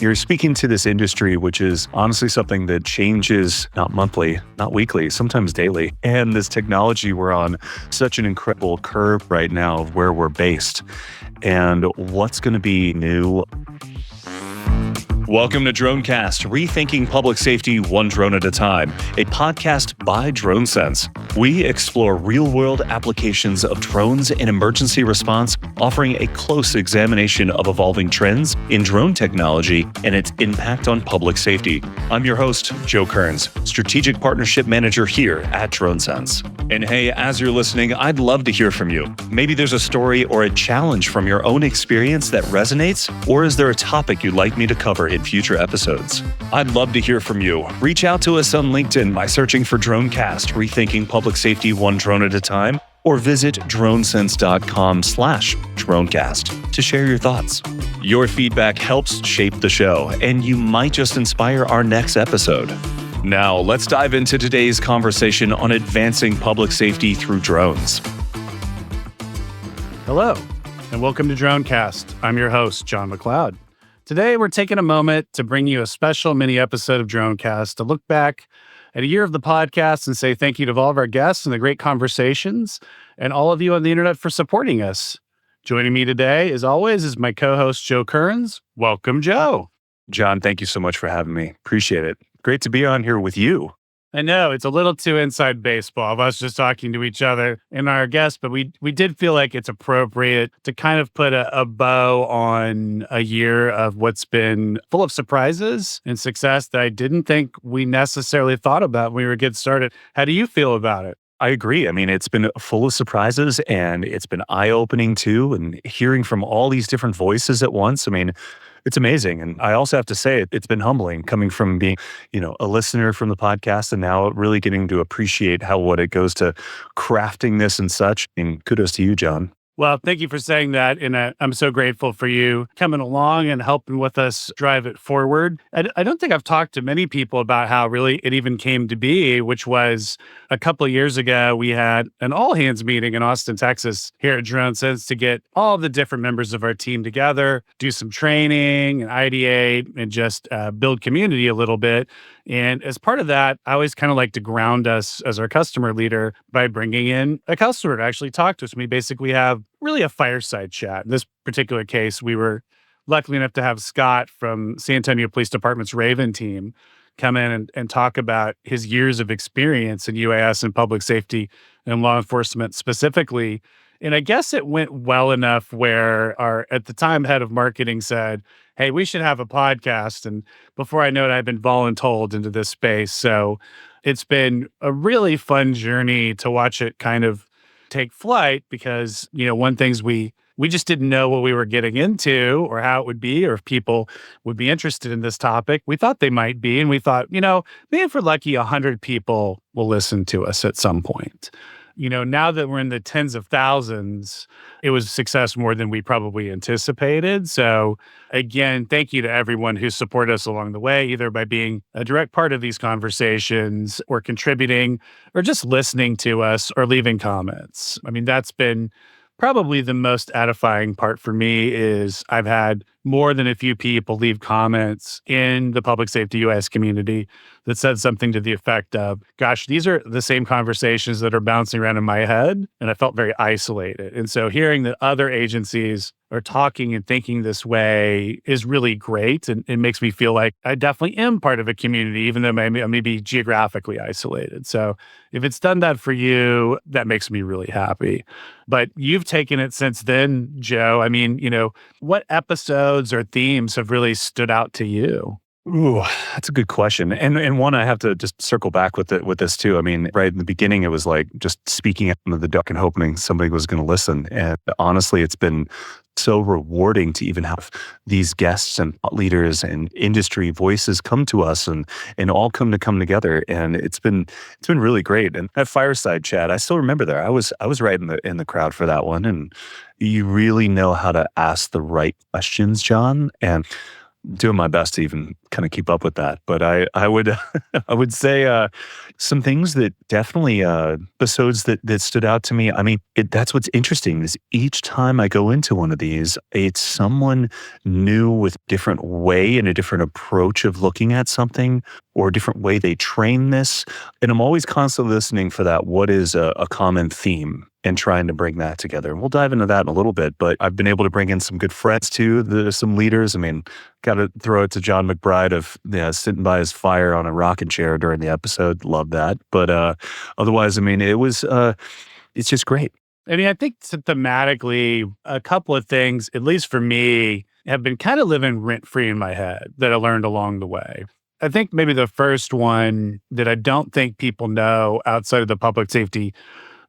You're speaking to this industry, which is honestly something that changes not monthly, not weekly, sometimes daily. And this technology, we're on such an incredible curve right now of where we're based and what's going to be new. Welcome to DroneCast, rethinking public safety one drone at a time, a podcast by DroneSense. We explore real-world applications of drones in emergency response, offering a close examination of evolving trends in drone technology and its impact on public safety. I'm your host, Joe Kearns, Strategic Partnership Manager here at DroneSense. And hey, as you're listening, I'd love to hear from you. Maybe there's a story or a challenge from your own experience that resonates, or is there a topic you'd like me to cover in future episodes? I'd love to hear from you. Reach out to us on LinkedIn by searching for DroneCast, rethinking public safety one drone at a time, or visit dronesense.com/DroneCast to share your thoughts. Your feedback helps shape the show, and you might just inspire our next episode. Now, let's dive into today's conversation on advancing public safety through drones. Hello, and welcome to DroneCast. I'm your host, John McLeod. Today, we're taking a moment to bring you a special mini episode of DroneCast to look back at a year of the podcast and say thank you to all of our guests and the great conversations and all of you on the internet for supporting us. Joining me today, as always, is my co-host, Joe Kearns. Welcome, Joe. John, thank you so much for having me. Appreciate it. Great to be on here with you. I know it's a little too inside baseball of us just talking to each other and our guests, but we did feel like it's appropriate to kind of put a bow on a year of what's been full of surprises and success that I didn't think we necessarily thought about when we were getting started. How do you feel about it? I agree. I mean, it's been full of surprises and it's been eye-opening too, and hearing from all these different voices at once. I mean, it's amazing. And I also have to say it's been humbling coming from being, a listener from the podcast and now really getting to appreciate what it goes to crafting this and such. And kudos to you, John. Well, thank you for saying that. And I'm so grateful for you coming along and helping with us drive it forward. I don't think I've talked to many people about how really it even came to be, which was a couple of years ago, we had an all-hands meeting in Austin, Texas, here at DroneSense to get all the different members of our team together, do some training and ideate and just build community a little bit. And as part of that, I always kind of like to ground us as our customer leader by bringing in a customer to actually talk to us. We basically have really a fireside chat. In this particular case, we were lucky enough to have Scott from San Antonio Police Department's Raven team come in and talk about his years of experience in UAS and public safety and law enforcement specifically. And I guess it went well enough where our, at the time, head of marketing said, hey, we should have a podcast. And before I know it, I've been voluntold into this space. So it's been a really fun journey to watch it kind of take flight because, one thing's we just didn't know what we were getting into or how it would be or if people would be interested in this topic. We thought they might be. And we thought, maybe if we're lucky, 100 people will listen to us at some point. Now that we're in the tens of thousands, it was a success more than we probably anticipated. So again, thank you to everyone who supported us along the way, either by being a direct part of these conversations or contributing or just listening to us or leaving comments. I mean, that's been probably the most edifying part for me is I've had more than a few people leave comments in the public safety UAS community that said something to the effect of, gosh, these are the same conversations that are bouncing around in my head. And I felt very isolated. And so hearing that other agencies are talking and thinking this way is really great. And it makes me feel like I definitely am part of a community, even though I may be geographically isolated. So if it's done that for you, that makes me really happy. But you've taken it since then, Joe. I mean, what episodes or themes have really stood out to you? Ooh, that's a good question. And one, I have to just circle back with this too. I mean, right in the beginning, it was like just speaking out of the duck and hoping somebody was going to listen. And honestly, it's been so rewarding to even have these guests and thought leaders and industry voices come to us and all come together. And it's been really great. And that fireside chat, I still remember there. I was right in the crowd for that one. And you really know how to ask the right questions, John. And doing my best to even kind of keep up with that. But I would I would say some things that definitely episodes that stood out to me. I mean, that's what's interesting is each time I go into one of these, it's someone new with different way and a different approach of looking at something or a different way they train this. And I'm always constantly listening for that. What is a common theme? And trying to bring that together. And we'll dive into that in a little bit, but I've been able to bring in some good friends too. There's some leaders. I mean, got to throw it to John McBride of sitting by his fire on a rocking chair during the episode. Love that. But otherwise, I mean, it's just great. I mean, I think thematically, a couple of things, at least for me, have been kind of living rent-free in my head that I learned along the way. I think maybe the first one that I don't think people know outside of the public safety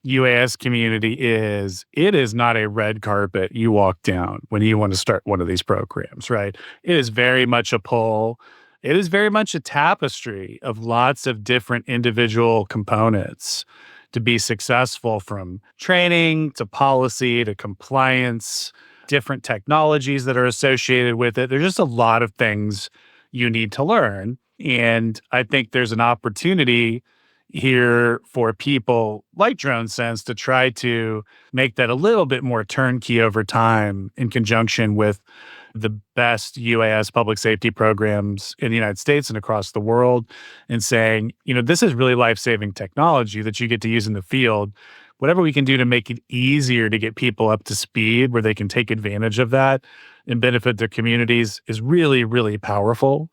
UAS community is it is not a red carpet you walk down when you want to start one of these programs, right? It is very much a pull. It is very much a tapestry of lots of different individual components to be successful, from training to policy to compliance, different technologies that are associated with it. There's just a lot of things you need to learn. And I think there's an opportunity here for people like DroneSense to try to make that a little bit more turnkey over time in conjunction with the best UAS public safety programs in the United States and across the world, and saying, this is really life-saving technology that you get to use in the field. Whatever we can do to make it easier to get people up to speed where they can take advantage of that and benefit their communities is really, really powerful.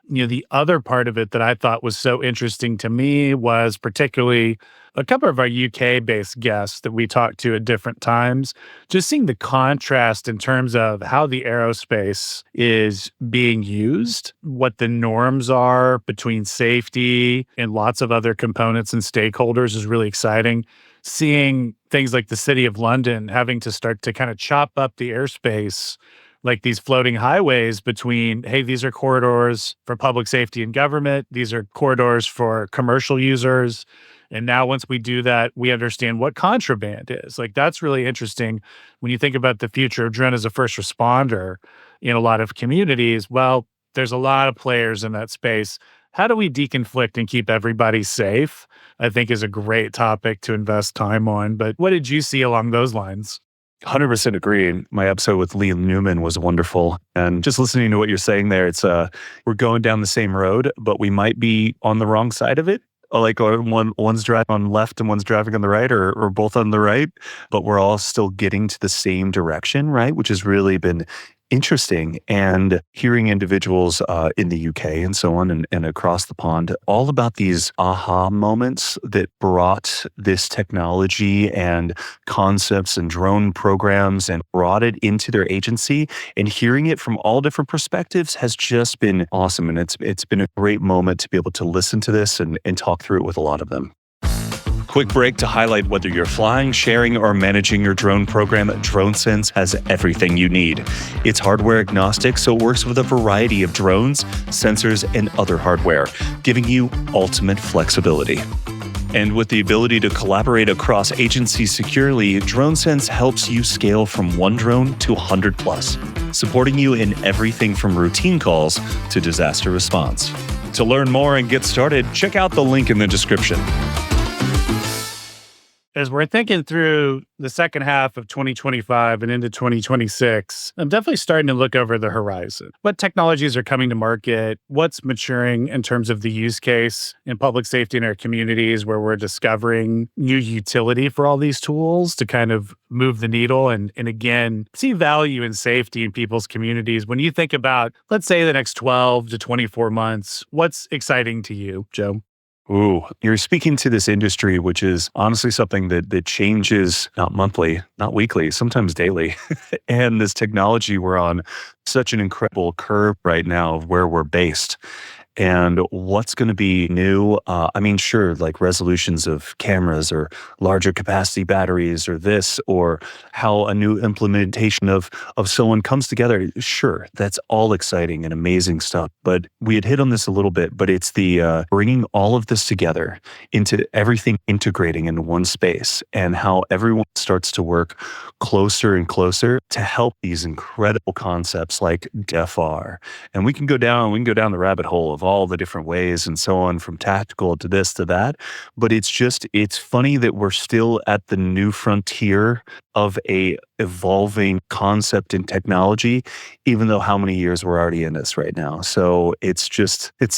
The other part of it that I thought was so interesting to me was particularly a couple of our UK-based guests that we talked to at different times, just seeing the contrast in terms of how the aerospace is being used, what the norms are between safety and lots of other components and stakeholders is really exciting. Seeing things like the City of London having to start to kind of chop up the airspace, like these floating highways between, hey, these are corridors for public safety and government. These are corridors for commercial users. And now once we do that, we understand what contraband is. Like, that's really interesting when you think about the future of drone as a first responder in a lot of communities. Well, there's a lot of players in that space. How do we deconflict and keep everybody safe? I think is a great topic to invest time on. But what did you see along those lines? 100% agree. My episode with Lee Newman was wonderful. And just listening to what you're saying there, it's we're going down the same road, but we might be on the wrong side of it. Like one's driving on left and one's driving on the right, or both on the right, but we're all still getting to the same direction, right? Which has really been interesting. And hearing individuals in the UK and so on and across the pond, all about these aha moments that brought this technology and concepts and drone programs and brought it into their agency, and hearing it from all different perspectives has just been awesome. And it's been a great moment to be able to listen to this and talk through it with a lot of them. Quick break to highlight whether you're flying, sharing, or managing your drone program, DroneSense has everything you need. It's hardware agnostic, so it works with a variety of drones, sensors, and other hardware, giving you ultimate flexibility. And with the ability to collaborate across agencies securely, DroneSense helps you scale from one drone to 100 plus, supporting you in everything from routine calls to disaster response. To learn more and get started, check out the link in the description. As we're thinking through the second half of 2025 and into 2026, I'm definitely starting to look over the horizon. What technologies are coming to market? What's maturing in terms of the use case in public safety in our communities, where we're discovering new utility for all these tools to kind of move the needle and again, see value in safety in people's communities. When you think about, let's say, the next 12 to 24 months, what's exciting to you, Joe? Ooh, you're speaking to this industry, which is honestly something that changes not monthly, not weekly, sometimes daily. And this technology, we're on such an incredible curve right now of where we're based. and what's going to be new. I mean, sure, like resolutions of cameras or larger capacity batteries or this, or how a new implementation of someone comes together. Sure, that's all exciting and amazing stuff. But we had hit on this a little bit, but it's the bringing all of this together into everything integrating into one space, and how everyone starts to work closer and closer to help these incredible concepts like DEFR. And we can go down the rabbit hole of all the different ways and so on, from tactical to this to that. But it's funny that we're still at the new frontier of a evolving concept in technology, even though how many years we're already in this right now. So it's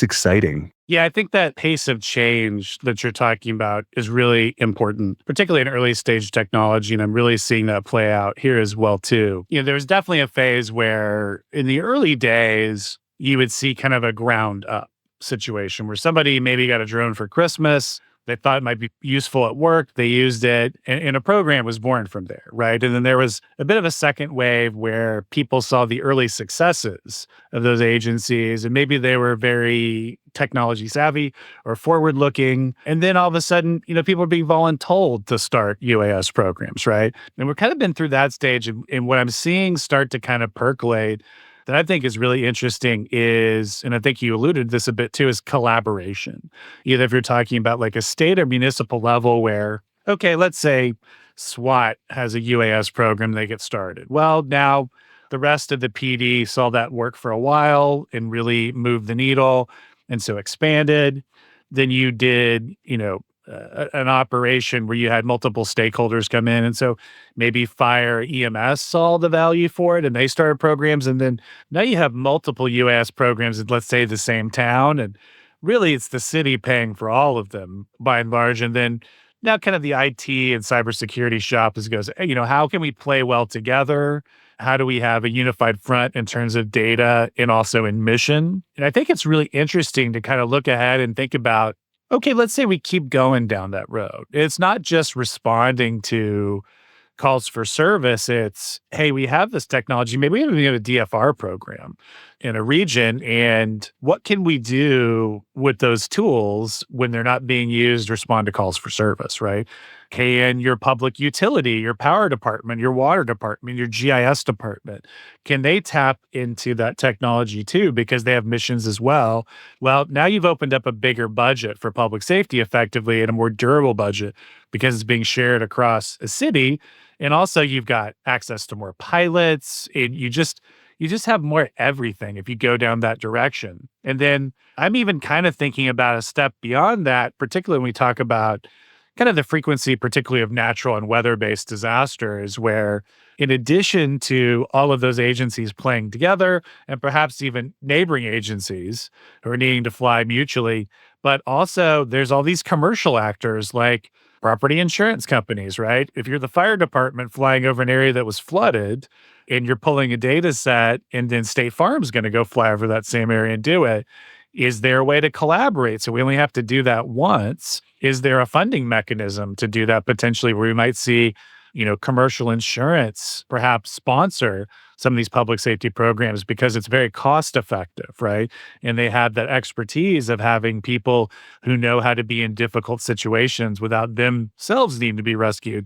exciting. Yeah, I think that pace of change that you're talking about is really important, particularly in early stage technology. And I'm really seeing that play out here as well, too. There was definitely a phase where in the early days, you would see kind of a ground up situation where somebody maybe got a drone for Christmas. They thought it might be useful at work. They used it, and a program was born from there, right? And then there was a bit of a second wave where people saw the early successes of those agencies, and maybe they were very technology savvy or forward looking. And then all of a sudden, people are being voluntold to start UAS programs, right? And we've kind of been through that stage. And what I'm seeing start to kind of percolate that I think is really interesting is, and I think you alluded to this a bit too, is collaboration. Either if you're talking about like a state or municipal level where, okay, let's say SWAT has a UAS program, they get started. Well, now the rest of the PD saw that work for a while and really moved the needle, and so expanded. Then you did, an operation where you had multiple stakeholders come in. And so maybe fire EMS saw the value for it and they started programs. And then now you have multiple UAS programs in, let's say, the same town. And really it's the city paying for all of them by and large. And then now kind of the IT and cybersecurity shop goes, how can we play well together? How do we have a unified front in terms of data and also in mission? And I think it's really interesting to kind of look ahead and think about, okay, let's say we keep going down that road. It's not just responding to calls for service. It's, hey, we have this technology. Maybe we have a DFR program in a region. And what can we do with those tools when they're not being used to respond to calls for service, right? Can your public utility, your power department, your water department, your GIS department, can they tap into that technology too because they have missions as well? Well, now you've opened up a bigger budget for public safety effectively and a more durable budget because it's being shared across a city. And also you've got access to more pilots. And you just have more everything if you go down that direction. And then I'm even kind of thinking about a step beyond that, particularly when we talk about kind of the frequency, particularly of natural and weather-based disasters, where in addition to all of those agencies playing together and perhaps even neighboring agencies who are needing to fly mutually, but also there's all these commercial actors like property insurance companies, right? If you're the fire department flying over an area that was flooded and you're pulling a data set and then State Farm's going to go fly over that same area and do it, is there a way to collaborate? So we only have to do that once. Is there a funding mechanism to do that potentially where we might see, commercial insurance perhaps sponsor some of these public safety programs because it's very cost effective, right? And they have that expertise of having people who know how to be in difficult situations without themselves needing to be rescued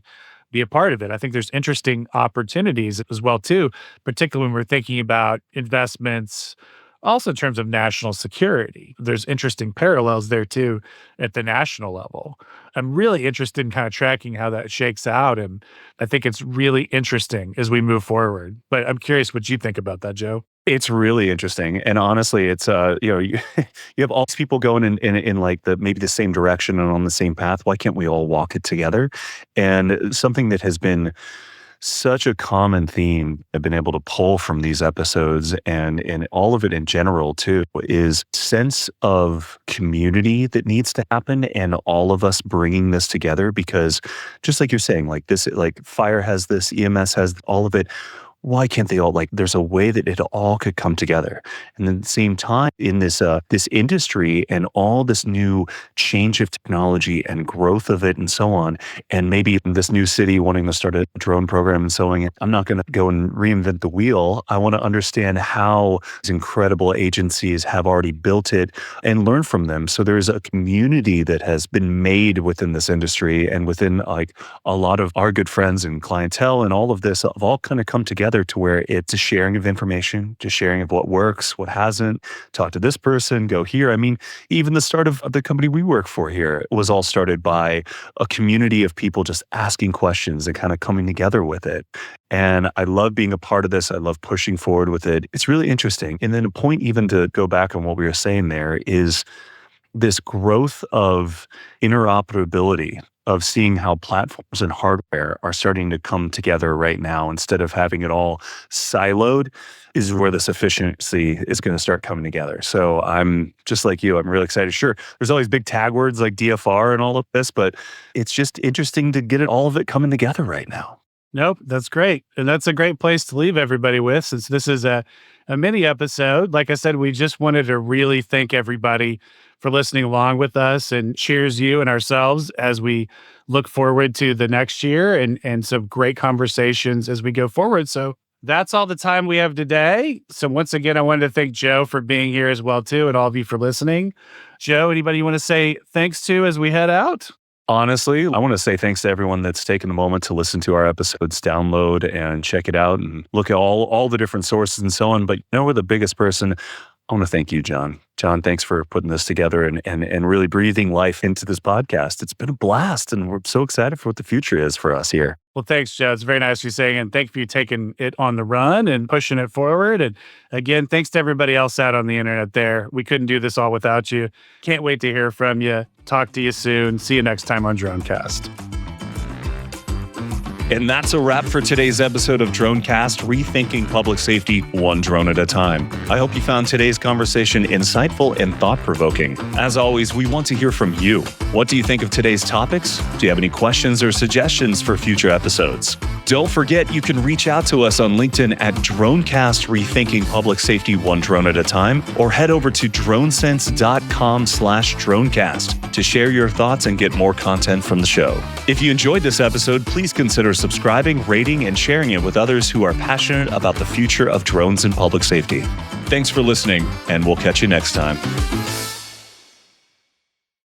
be a part of it. I think there's interesting opportunities as well too, particularly when we're thinking about investments also in terms of national security. There's interesting parallels there too at the national level. I'm really interested in kind of tracking how that shakes out. And I think it's really interesting as we move forward. But I'm curious what you think about that, Joe. It's really interesting. And honestly, it's, you have all these people going in like maybe the same direction and on the same path. Why can't we all walk it together? And something that has been such a common theme I've been able to pull from these episodes and all of it in general too is sense of community that needs to happen and all of us bringing this together because just like you're saying, like this, like fire has this, EMS has all of it. why can't they all, like, there's a way that it all could come together. And then at the same time, in this industry and all this new change of technology and growth of it and so on, and maybe this new city wanting to start a drone program and so on, I'm not going to go and reinvent the wheel. I want to understand how these incredible agencies have already built it and learn from them. So there's a community that has been made within this industry and within, like, a lot of our good friends and clientele, and all of this have all kind of come together to where it's a sharing of information, just sharing of what works, what hasn't. Talk to this person, go here. I mean, even the start of the company we work for here was all started by a community of people just asking questions and kind of coming together with it. And I love being a part of this. I love pushing forward with it. It's really interesting. And then a point, even to go back on what we were saying there, is this growth of interoperability, of seeing how platforms and hardware are starting to come together right now instead of having it all siloed, is where this efficiency is going to start coming together. So I'm just like you, I'm really excited. Sure, there's always big tag words like DFR and all of this, but it's just interesting to get all of it coming together right now. Nope, that's great. And that's a great place to leave everybody with, since this is a mini episode. Like I said, we just wanted to really thank everybody for listening along with us, and cheers you and ourselves as we look forward to the next year and some great conversations as we go forward. So that's all the time we have today. So once again, I wanted to thank Joe for being here as well too, and all of you for listening. Joe, anybody you want to say thanks to as we head out? Honestly, I want to say thanks to everyone that's taken a moment to listen to our episodes, download and check it out and look at all the different sources and so on. But we're the biggest person. I want to thank you, John. John, thanks for putting this together and really breathing life into this podcast. It's been a blast, and we're so excited for what the future is for us here. Well, thanks, Joe. It's very nice of you saying, and thank you for taking it on the run and pushing it forward. And again, thanks to everybody else out on the internet there. We couldn't do this all without you. Can't wait to hear from you. Talk to you soon. See you next time on DroneCast. And that's a wrap for today's episode of DroneCast, rethinking public safety one drone at a time. I hope you found today's conversation insightful and thought-provoking. As always, we want to hear from you. What do you think of today's topics? Do you have any questions or suggestions for future episodes? Don't forget, you can reach out to us on LinkedIn at DroneCast, rethinking public safety one drone at a time, or head over to DroneSense.com/DroneCast to share your thoughts and get more content from the show. If you enjoyed this episode, please consider subscribing, rating, and sharing it with others who are passionate about the future of drones and public safety. Thanks for listening, and we'll catch you next time.